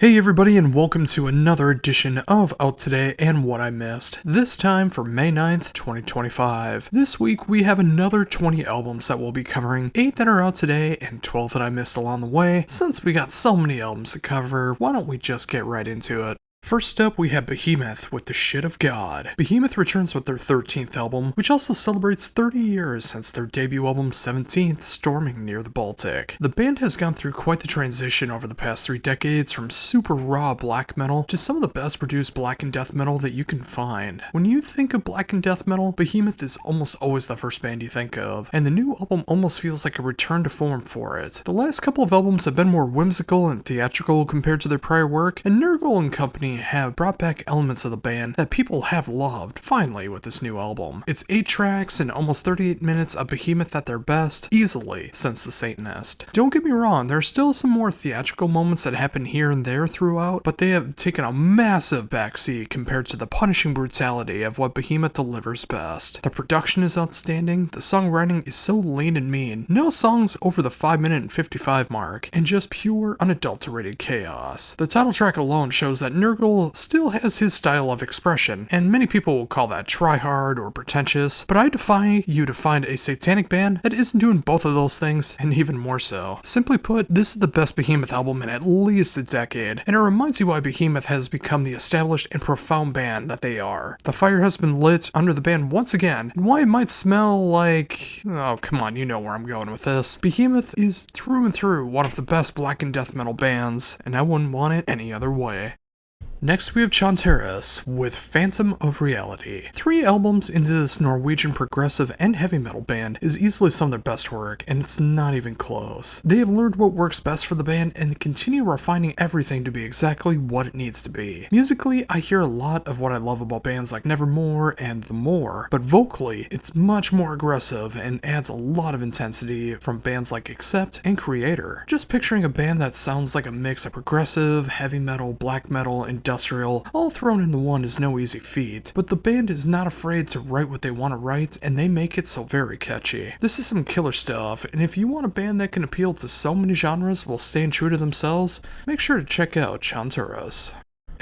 Hey everybody, and welcome to another edition of Out Today and What I Missed, this time for May 9th, 2025. This week we have another 20 albums that we'll be covering, 8 that are out today and 12 that I missed along the way. Since we got so many albums to cover, why don't we just get right into it? First up, we have Behemoth with The Shit of God. Behemoth returns with their 13th album, which also celebrates 30 years since their debut album 17th, Storming Near the Baltic. The band has gone through quite the transition over the past 3 decades, from super raw black metal to some of the best produced black and death metal that you can find. When you think of black and death metal, Behemoth is almost always the first band you think of, and the new album almost feels like a return to form for it. The last couple of albums have been more whimsical and theatrical compared to their prior work, and Nurgle and company have brought back elements of the band that people have loved, finally, with this new album. It's 8 tracks and almost 38 minutes of Behemoth at their best, easily, since The Satanist. Don't get me wrong, there are still some more theatrical moments that happen here and there throughout, but they have taken a massive backseat compared to the punishing brutality of what Behemoth delivers best. The production is outstanding, the songwriting is so lean and mean, no songs over the 5-minute and 55 mark, and just pure, unadulterated chaos. The title track alone shows that Nurgle still has his style of expression, and many people will call that try-hard or pretentious, but I defy you to find a satanic band that isn't doing both of those things, and even more so. Simply put, this is the best Behemoth album in at least a decade, and it reminds you why Behemoth has become the established and profound band that they are. The fire has been lit under the band once again, and why it might smell like... oh, come on, you know where I'm going with this. Behemoth is through and through one of the best black and death metal bands, and I wouldn't want it any other way. Next we have Chanteris with Phantom of Reality. 3 albums into this Norwegian progressive and heavy metal band is easily some of their best work, and it's not even close. They have learned what works best for the band and continue refining everything to be exactly what it needs to be. Musically, I hear a lot of what I love about bands like Nevermore and The More, but vocally, it's much more aggressive and adds a lot of intensity from bands like Accept and Creator. Just picturing a band that sounds like a mix of progressive, heavy metal, black metal, and industrial, all thrown into one is no easy feat, but the band is not afraid to write what they want to write, and they make it so very catchy. This is some killer stuff, and if you want a band that can appeal to so many genres while staying true to themselves, make sure to check out Chanteris.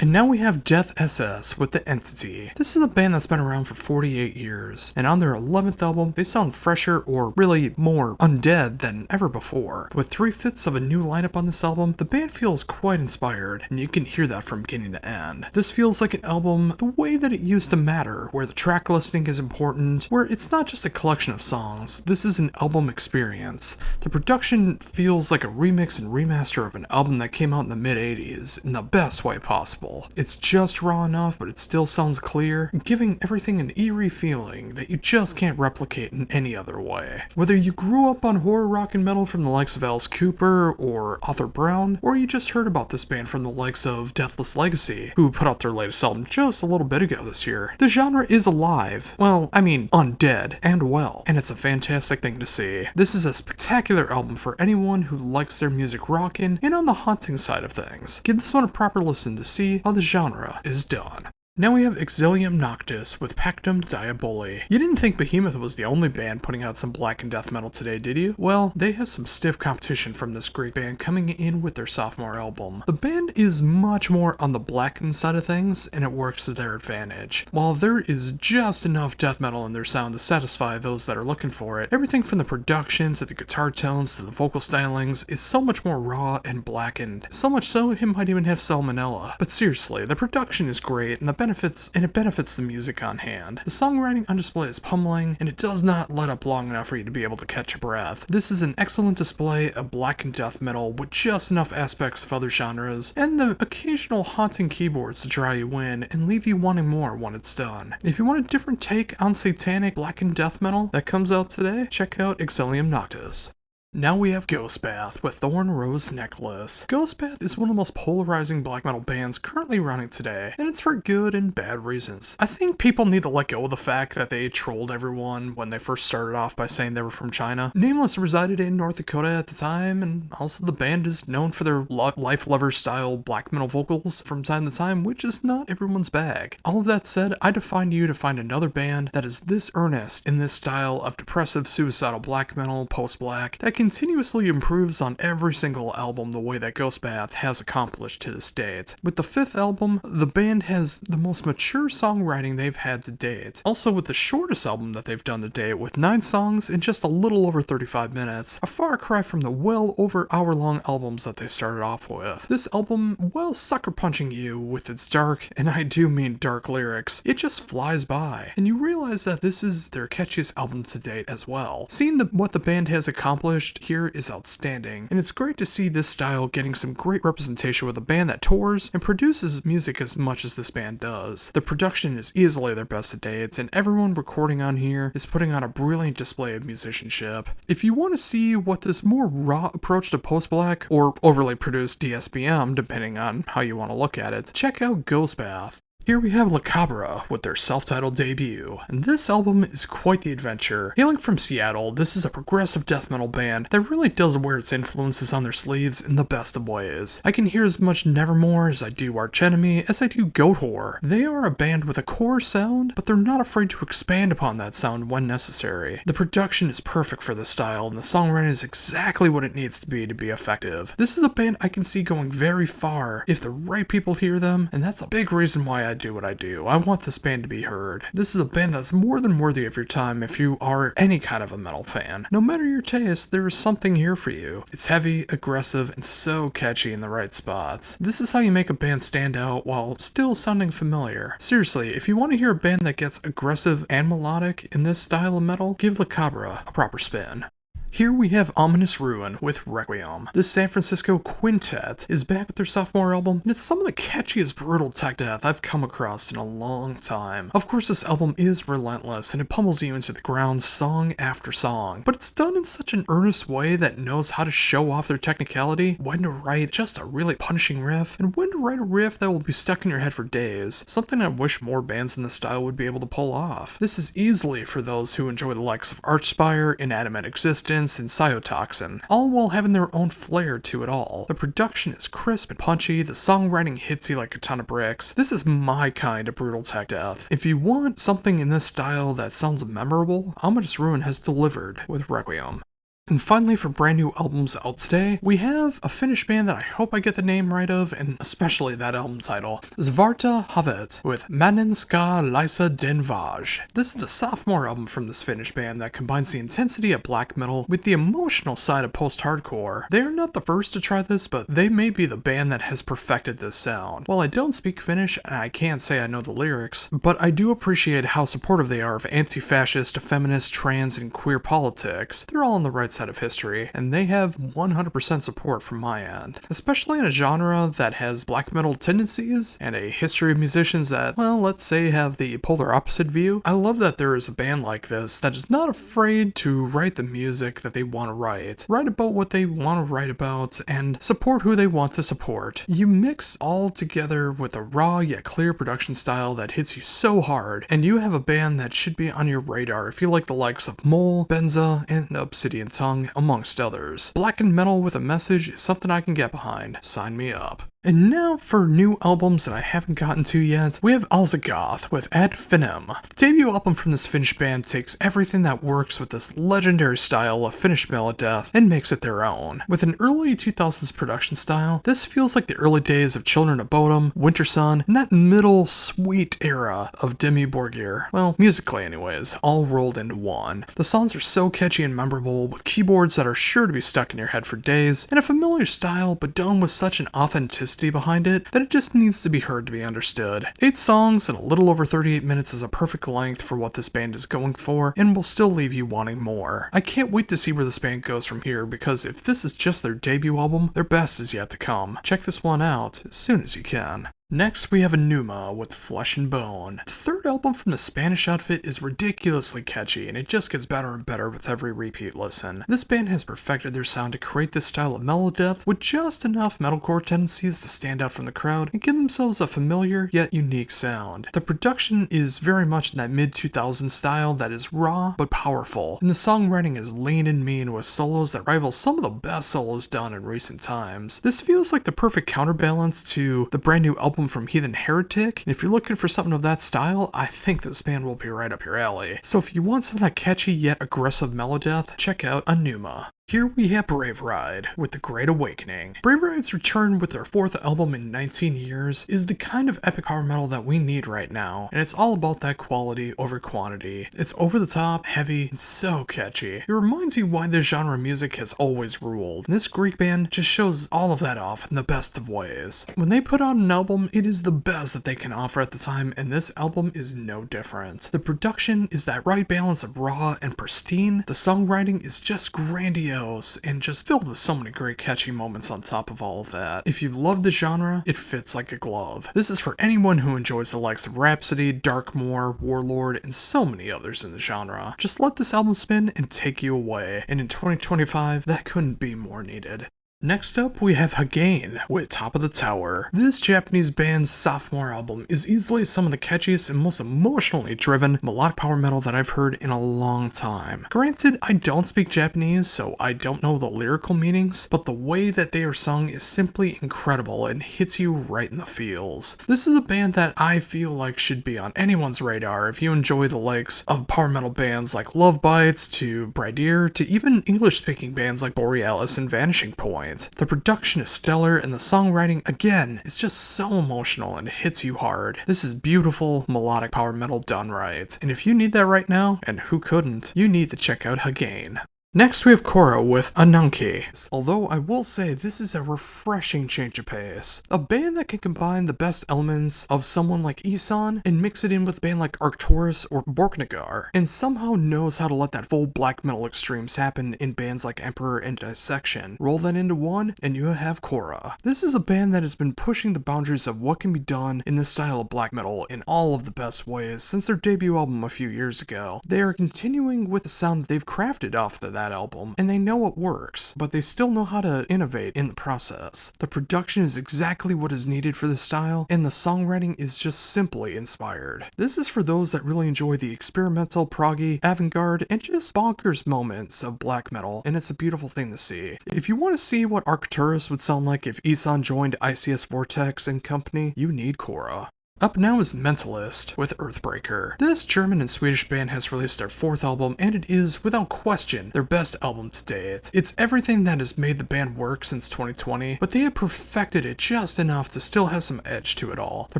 And now we have Death SS with The Entity. This is a band that's been around for 48 years, and on their 11th album, they sound fresher or really more undead than ever before. With 3/5 of a new lineup on this album, the band feels quite inspired, and you can hear that from beginning to end. This feels like an album the way that it used to matter, where the track listing is important, where it's not just a collection of songs, this is an album experience. The production feels like a remix and remaster of an album that came out in the mid-80s, in the best way possible. It's just raw enough, but it still sounds clear, giving everything an eerie feeling that you just can't replicate in any other way. Whether you grew up on horror rock and metal from the likes of Alice Cooper or Arthur Brown, or you just heard about this band from the likes of Deathless Legacy, who put out their latest album just a little bit ago this year, the genre is alive. Well, I mean, undead and well, and it's a fantastic thing to see. This is a spectacular album for anyone who likes their music rockin' and on the haunting side of things. Give this one a proper listen to see how the genre is done. Now we have Exilium Noctis with Pactum Diaboli. You didn't think Behemoth was the only band putting out some black and death metal today, did you? Well, they have some stiff competition from this great band coming in with their sophomore album. The band is much more on the blackened side of things, and it works to their advantage. While there is just enough death metal in their sound to satisfy those that are looking for it, everything from the production to the guitar tones to the vocal stylings is so much more raw and blackened. So much so, it might even have salmonella. But seriously, the production is great, and it benefits the music on hand. The songwriting on display is pummeling, and it does not let up long enough for you to be able to catch your breath. This is an excellent display of black and death metal with just enough aspects of other genres, and the occasional haunting keyboards to draw you in and leave you wanting more when it's done. If you want a different take on satanic black and death metal that comes out today, check out Exilium Noctis. Now we have Ghostbath with Thorn Rose Necklace. Ghostbath is one of the most polarizing black metal bands currently running today, and it's for good and bad reasons. I think people need to let go of the fact that they trolled everyone when they first started off by saying they were from China. Nameless resided in North Dakota at the time, and also the band is known for their life lover style black metal vocals from time to time, which is not everyone's bag. All of that said, I define you to find another band that is this earnest in this style of depressive suicidal black metal, post-black, that continuously improves on every single album the way that Ghostbath has accomplished to this date. With the 5th album, the band has the most mature songwriting they've had to date. Also with the shortest album that they've done to date with 9 songs in just a little over 35 minutes, a far cry from the well over hour-long albums that they started off with. This album, while sucker punching you with its dark, and I do mean dark lyrics, it just flies by, and you realize that this is their catchiest album to date as well. Seeing what the band has accomplished here is outstanding, and it's great to see this style getting some great representation with a band that tours and produces music as much as this band does. The production is easily their best to date, and everyone recording on here is putting on a brilliant display of musicianship. If you want to see what this more raw approach to post-black, or overly produced DSBM, depending on how you want to look at it, check out Ghostbath. Here we have La Cabra with their self-titled debut, and this album is quite the adventure. Hailing from Seattle, this is a progressive death metal band that really does wear its influences on their sleeves in the best of ways. I can hear as much Nevermore as I do Arch Enemy as I do Goatwhore. They are a band with a core sound, but they're not afraid to expand upon that sound when necessary. The production is perfect for this style, and the songwriting is exactly what it needs to be effective. This is a band I can see going very far if the right people hear them, and that's a big reason why I do what I do. I want this band to be heard. This is a band that's more than worthy of your time if you are any kind of a metal fan. No matter your taste, there is something here for you. It's heavy, aggressive, and so catchy in the right spots. This is how you make a band stand out while still sounding familiar. Seriously, if you want to hear a band that gets aggressive and melodic in this style of metal, give La Cabra a proper spin. Here we have Ominous Ruin with Requiem. This San Francisco quintet is back with their sophomore album, and it's some of the catchiest brutal tech death I've come across in a long time. Of course, this album is relentless, and it pummels you into the ground song after song, but it's done in such an earnest way that knows how to show off their technicality, when to write just a really punishing riff, and when to write a riff that will be stuck in your head for days, something I wish more bands in this style would be able to pull off. This is easily for those who enjoy the likes of Archspire, Inanimate Existence, and Cytotoxin, all while having their own flair to it all. The production is crisp and punchy, the songwriting hits you like a ton of bricks. This is my kind of brutal tech death. If you want something in this style that sounds memorable, Ominous Ruin has delivered with Requiem. And finally, for brand new albums out today, we have a Finnish band that I hope I get the name right of, and especially that album title, Svarta Havet with Mannen ska Lysa den Vaj. This is the sophomore album from this Finnish band that combines the intensity of black metal with the emotional side of post-hardcore. They are not the first to try this, but they may be the band that has perfected this sound. While I don't speak Finnish, and I can't say I know the lyrics, but I do appreciate how supportive they are of anti-fascist, feminist, trans, and queer politics. They're all on the right side of history, and they have 100% support from my end. Especially in a genre that has black metal tendencies, and a history of musicians that, well, let's say have the polar opposite view. I love that there is a band like this that is not afraid to write the music that they want to write about what they want to write about, and support who they want to support. You mix all together with a raw yet clear production style that hits you so hard, and you have a band that should be on your radar if you like the likes of Mole, Benza, and Obsidian Tongue, amongst others. Black and metal with a message is something I can get behind. Sign me up. And now for new albums that I haven't gotten to yet, we have Alzagoth with Ad Finem. The debut album from this Finnish band takes everything that works with this legendary style of Finnish melodeath and makes it their own. With an early 2000s production style, this feels like the early days of Children of Bodom, Winter Sun, and that middle sweet era of Demi Borgir. Well, musically anyways, all rolled into one. The songs are so catchy and memorable, with keyboards that are sure to be stuck in your head for days, and a familiar style but done with such an authenticity behind it that it just needs to be heard to be understood. 8 songs and a little over 38 minutes is a perfect length for what this band is going for, and will still leave you wanting more. I can't wait to see where this band goes from here, because if this is just their debut album, their best is yet to come. Check this one out as soon as you can. Next, we have Enuma with Flesh and Bone. The third album from the Spanish outfit is ridiculously catchy, and it just gets better and better with every repeat listen. This band has perfected their sound to create this style of melodeath with just enough metalcore tendencies to stand out from the crowd and give themselves a familiar yet unique sound. The production is very much in that mid-2000s style that is raw but powerful, and the songwriting is lean and mean with solos that rival some of the best solos done in recent times. This feels like the perfect counterbalance to the brand new album from Heathen Heretic, and if you're looking for something of that style, I think this band will be right up your alley. So if you want some of that catchy yet aggressive melodeath, check out Enuma. Here we have Brave Ride with The Great Awakening. Brave Ride's return with their 4th album in 19 years is the kind of epic power metal that we need right now, and it's all about that quality over quantity. It's over the top, heavy, and so catchy. It reminds you why this genre of music has always ruled. And this Greek band just shows all of that off in the best of ways. When they put out an album, it is the best that they can offer at the time, and this album is no different. The production is that right balance of raw and pristine. The songwriting is just grandiose and just filled with so many great catchy moments on top of all of that. If you love the genre, it fits like a glove. This is for anyone who enjoys the likes of Rhapsody, Darkmoor, Warlord, and so many others in the genre. Just let this album spin and take you away, and in 2025, that couldn't be more needed. Next up, we have Hagain with Top of the Tower. This Japanese band's sophomore album is easily some of the catchiest and most emotionally driven melodic power metal that I've heard in a long time. Granted, I don't speak Japanese, so I don't know the lyrical meanings, but the way that they are sung is simply incredible and hits you right in the feels. This is a band that I feel like should be on anyone's radar if you enjoy the likes of power metal bands like Love Bites, to Brideer, to even English-speaking bands like Borealis and Vanishing Point. The production is stellar, and the songwriting, again, is just so emotional and it hits you hard. This is beautiful, melodic power metal done right. And if you need that right now, and who couldn't, you need to check out Hagain. Next we have Korra with Ananke. Although I will say this is a refreshing change of pace. A band that can combine the best elements of someone like Isan and mix it in with a band like Arcturus or Borknagar, and somehow knows how to let that full black metal extremes happen in bands like Emperor and Dissection. Roll that into one and you have Korra. This is a band that has been pushing the boundaries of what can be done in this style of black metal in all of the best ways since their debut album a few years ago. They are continuing with the sound that they've crafted off that album, and they know it works, but they still know how to innovate in the process. The production is exactly what is needed for this style, and the songwriting is just simply inspired. This is for those that really enjoy the experimental, proggy, avant-garde, and just bonkers moments of black metal, and it's a beautiful thing to see. If you want to see what Arcturus would sound like if Isan joined ICS Vortex and company, you need Korra. Up now is Mentalist with Earthbreaker. This German and Swedish band has released their 4th album, and it is, without question, their best album to date. It's everything that has made the band work since 2020, but they have perfected it just enough to still have some edge to it all. The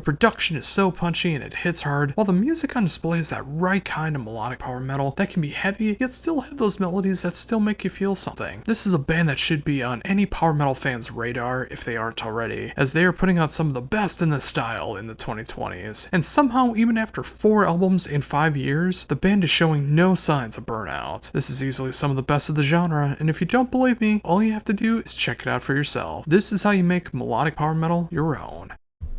production is so punchy and it hits hard, while the music on display is that right kind of melodic power metal that can be heavy, yet still have those melodies that still make you feel something. This is a band that should be on any power metal fan's radar if they aren't already, as they are putting out some of the best in this style in the 2020s. And somehow, even after 4 albums in 5 years, the band is showing no signs of burnout. This is easily some of the best of the genre, and if you don't believe me, all you have to do is check it out for yourself. This is how you make melodic power metal your own.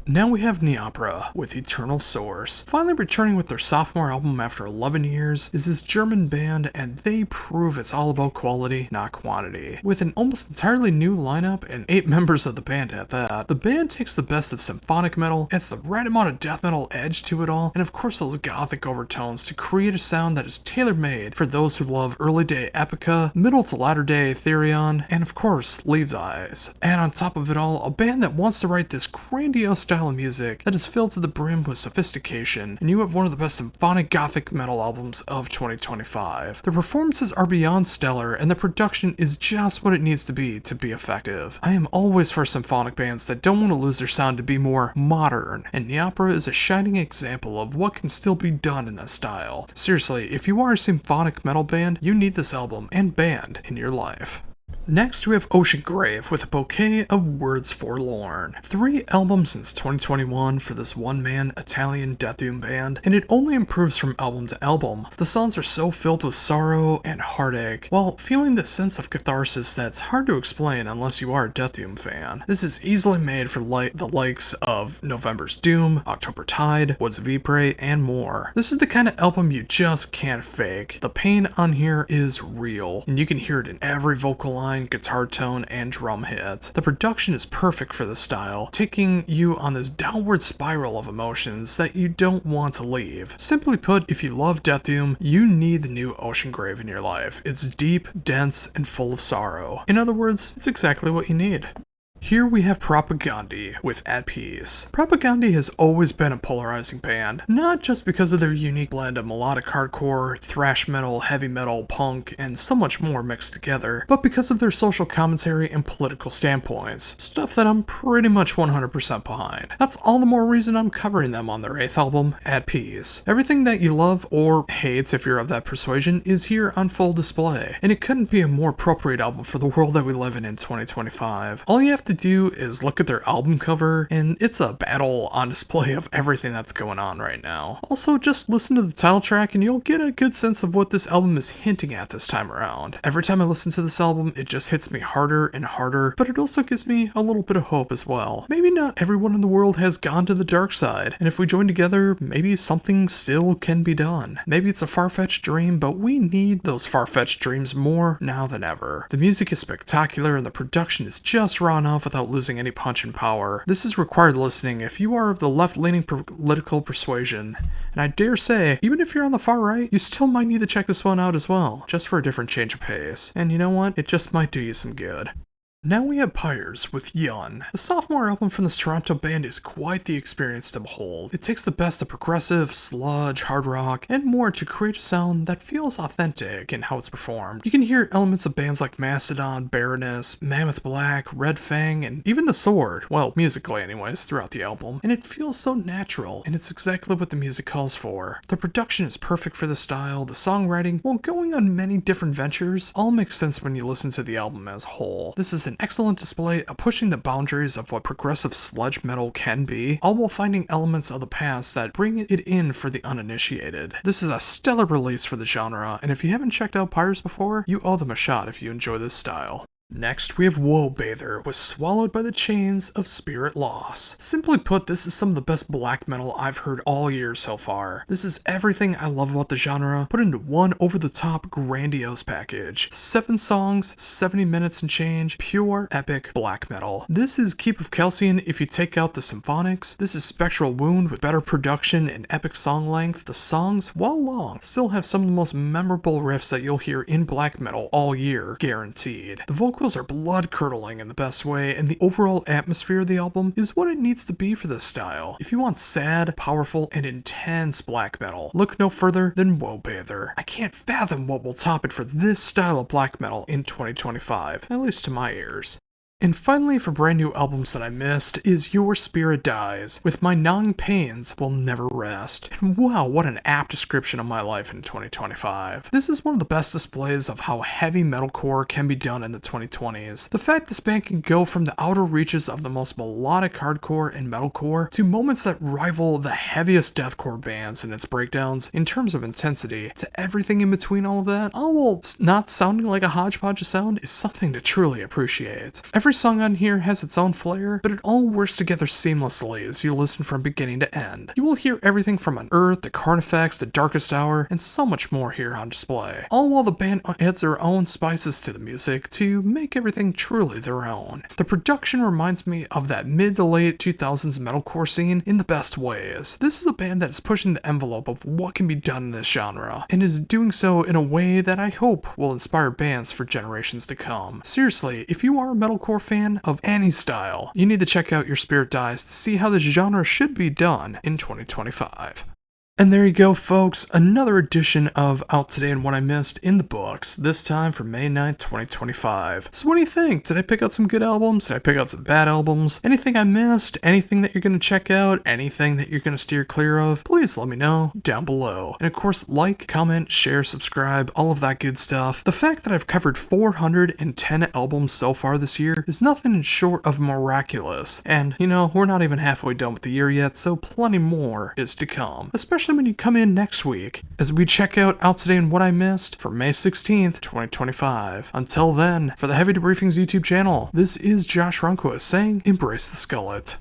Now we have Neopra with Eternal Source. Finally returning with their sophomore album after 11 years is this German band, and they prove it's all about quality, not quantity. With an almost entirely new lineup and 8 members of the band at that, the band takes the best of symphonic metal, adds the right amount of death metal edge to it all, and of course those gothic overtones to create a sound that is tailor-made for those who love early day Epica, middle to latter day Therion, and of course Leaves'. And on top of it all, a band that wants to write this grandiose style of music that is filled to the brim with sophistication, and you have one of the best symphonic gothic metal albums of 2025. The performances are beyond stellar, and the production is just what it needs to be effective. I am always for symphonic bands that don't want to lose their sound to be more modern, and Neopra is a shining example of what can still be done in this style. Seriously, if you are a symphonic metal band, you need this album and band in your life. Next, we have Ocean Grave with a bouquet of words forlorn. 3 albums since 2021 for this one-man Italian death doom band, and it only improves from album to album. The songs are so filled with sorrow and heartache, while feeling this sense of catharsis that's hard to explain unless you are a death doom fan. This is easily made for the likes of November's Doom, October Tide, Woods of Ypres, and more. This is the kind of album you just can't fake. The pain on here is real, and you can hear it in every vocal line, guitar tone, and drum hit. The production is perfect for this style, taking you on this downward spiral of emotions that you don't want to leave. Simply put, if you love death doom, you need the new Ocean Grave in your life. It's deep, dense, and full of sorrow. In other words, it's exactly what you need. Here we have Propagandhi with At Peace. Propagandhi has always been a polarizing band, not just because of their unique blend of melodic hardcore, thrash metal, heavy metal, punk, and so much more mixed together, but because of their social commentary and political standpoints, stuff that I'm pretty much 100% behind. That's all the more reason I'm covering them on their 8th album, At Peace. Everything that you love, or hate if you're of that persuasion, is here on full display, and it couldn't be a more appropriate album for the world that we live in 2025. All you have to do is look at their album cover, and it's a battle on display of everything that's going on right now. Also, just listen to the title track and you'll get a good sense of what this album is hinting at this time around. Every time I listen to this album, it just hits me harder and harder, but it also gives me a little bit of hope as well. Maybe not everyone in the world has gone to the dark side, and if we join together, maybe something still can be done. Maybe it's a far-fetched dream, but we need those far-fetched dreams more now than ever. The music is spectacular and the production is just raw enough without losing any punch and power. This is required listening if you are of the left-leaning political persuasion, and I dare say, even if you're on the far right, you still might need to check this one out as well, just for a different change of pace. And you know what? It just might do you some good. Now we have Pyres with Yun. The sophomore album from this Toronto band is quite the experience to behold. It takes the best of progressive, sludge, hard rock, and more to create a sound that feels authentic in how it's performed. You can hear elements of bands like Mastodon, Baroness, Mammoth Black, Red Fang, and even The Sword, well, musically anyways, throughout the album, and it feels so natural, and it's exactly what the music calls for. The production is perfect for the style, the songwriting, while going on many different ventures, all makes sense when you listen to the album as a whole. This is an excellent display of pushing the boundaries of what progressive sludge metal can be, all while finding elements of the past that bring it in for the uninitiated. This is a stellar release for the genre, and if you haven't checked out Pyres before, you owe them a shot if you enjoy this style. Next, we have Woe Bather with Swallowed by the Chains of Spirit Loss. Simply put, this is some of the best black metal I've heard all year so far. This is everything I love about the genre, put into one over-the-top grandiose package. 7 songs, 70 minutes and change, pure epic black metal. This is Keep of Calcian if you take out the symphonics. This is Spectral Wound with better production and epic song length. The songs, while long, still have some of the most memorable riffs that you'll hear in black metal all year, guaranteed. The vocals are blood-curdling in the best way, and the overall atmosphere of the album is what it needs to be for this style. If you want sad, powerful, and intense black metal, look no further than Woe Bather. I can't fathom what will top it for this style of black metal in 2025, at least to my ears. And finally, for brand new albums that I missed, is Your Spirit Dies, with My Gnawing Pains Will Never Rest. And wow, what an apt description of my life in 2025. This is one of the best displays of how heavy metalcore can be done in the 2020s. The fact this band can go from the outer reaches of the most melodic hardcore and metalcore to moments that rival the heaviest deathcore bands in its breakdowns in terms of intensity, to everything in between all of that, all while not sounding like a hodgepodge of sound, is something to truly appreciate. Every song on here has its own flair, but it all works together seamlessly as you listen from beginning to end. You will hear everything from Unearthed to Carnifex to Darkest Hour, and so much more here on display. All while the band adds their own spices to the music to make everything truly their own. The production reminds me of that mid to late 2000s metalcore scene in the best ways. This is a band that is pushing the envelope of what can be done in this genre, and is doing so in a way that I hope will inspire bands for generations to come. Seriously, if you are a metalcore fan of any style, you need to check out Your Spirit Dies to see how this genre should be done in 2025. And there you go, folks, another edition of Out Today and What I Missed in the books, this time for May 9th, 2025. So what do you think? Did I pick out some good albums? Did I pick out some bad albums? Anything I missed? Anything that you're going to check out? Anything that you're going to steer clear of? Please let me know down below. And of course, like, comment, share, subscribe, all of that good stuff. The fact that I've covered 410 albums so far this year is nothing short of miraculous. And, you know, we're not even halfway done with the year yet, so plenty more is to come. Especially when you come in next week, as we check out Today and What I Missed for May 16th, 2025. Until then, for the Heavy Debriefings YouTube channel, this is Josh Runquist saying, embrace the skullet.